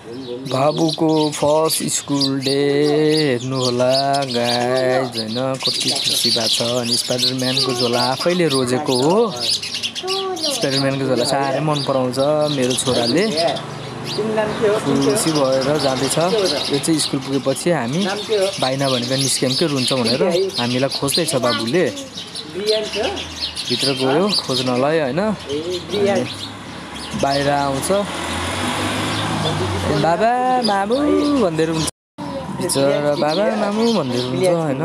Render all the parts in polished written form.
बाबुको first school day हेर्नु होला गाइज हैन कति खुसी भएको छ। अनि स्पाइडरम्यानको झोला आफैले रोजेको हो। स्पाइडरम्यानको झोला साह्रै मन पराउँछ मेरो छोराले। खुसी भएर जाँदैछ। यो चाहिँ स्कुल पुगेपछि हामी बाइना भनेर निस्क्यौँ के रुन्छ भनेर हामीलाई खोज्दैछ बाबुले। भित्र गयो खोज्नलाई हैन। बाहिर आउँछ बाबा मामु भन्दै हुन्छ। बिचरा बाबा मामु भन्दै हुन्छ हैन।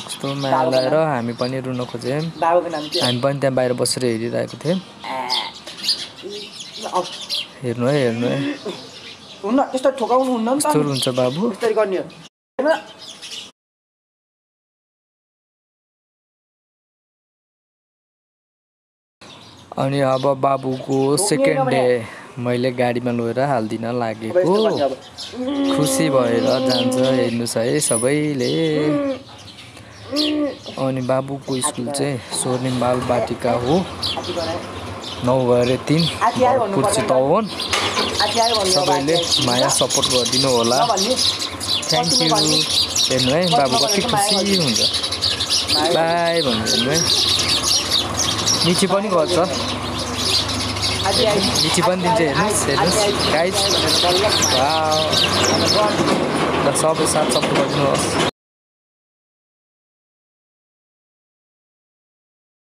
कस्तो माया लागेर हामी पनि रुन खोज्यौँ। हामी पनि त्यहाँ बाहिर बसेर हेरिरहेको थियौँ। हेर्नु है हुन्न त्यस्तो ठोकाउनु हुन्न नि त। कस्तो रुन्छ बाबु। त्यसरी गर्ने हो हैन। अनि अब बाबुको सेकेन्ड डे मैले गाडीमा लगेर हाल्दिन लागेको। खुसी भएर जान्छ हेर्नुहोस् है सबैले। अनि बाबुको स्कुल चाहिँ स्वर्णिम बाल बाटिका हो। 9/3 भरतपुर चितवन। सबैले माया सपोर्ट गरिदिनु होला। Thank you. हेर्नु है बाबु कति खुसी हुन्छ। बाई भन्नु हेर्नु है। मिठी पनि गर्छ। मिठी पनि दिन्छ हेर्नुहोस् गाइज। वाउ। ल सबै साथ सपोर्ट गरिदिनुहोस्।